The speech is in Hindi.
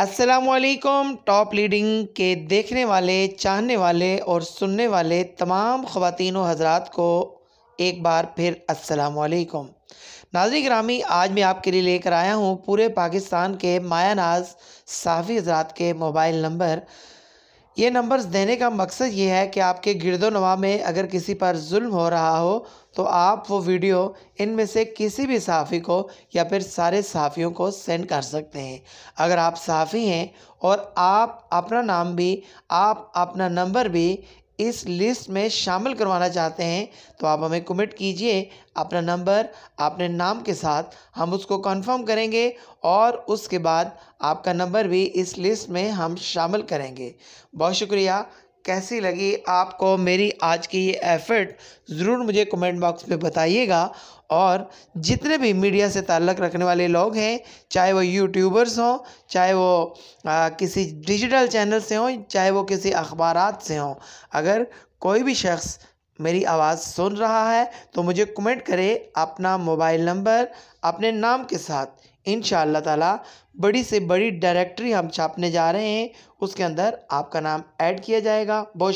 अस्सलामुअलैकुम। टॉप लीडिंग के देखने वाले, चाहने वाले और सुनने वाले तमाम ख़वातीन व हज़रात को एक बार फिर अस्सलामुअलैकुम। नाज़रीन गिरामी, आज मैं आपके लिए लेकर आया हूँ पूरे पाकिस्तान के माया नाज साफ़ी हज़रात के मोबाइल नंबर। ये नंबर्स देने का मकसद ये है कि आपके गिरदोनवा में अगर किसी पर जुल्म हो रहा हो तो आप वो वीडियो इनमें से किसी भी सहाफ़ी को या फिर सारे सहाफ़ियों को सेंड कर सकते हैं। अगर आप सहाफ़ी हैं और आप अपना नाम भी, आप अपना नंबर भी इस लिस्ट में शामिल करवाना चाहते हैं तो आप हमें कमेंट कीजिए अपना नंबर अपने नाम के साथ, हम उसको कंफर्म करेंगे और उसके बाद आपका नंबर भी इस लिस्ट में हम शामिल करेंगे। बहुत शुक्रिया। कैसी लगी आपको मेरी आज की ये एफ़र्ट, ज़रूर मुझे कमेंट बॉक्स में बताइएगा। और जितने भी मीडिया से ताल्लुक़ रखने वाले लोग हैं, चाहे वो यूट्यूबर्स हों, चाहे वो किसी डिजिटल चैनल से हों, चाहे वो किसी अखबारात से हों, अगर कोई भी शख्स मेरी आवाज़ सुन रहा है तो मुझे कमेंट करे अपना मोबाइल नंबर अपने नाम के साथ। इंशाअल्लाह ताला बड़ी से बड़ी डायरेक्टरी हम छापने जा रहे हैं, उसके अंदर आपका नाम ऐड किया जाएगा। बहुत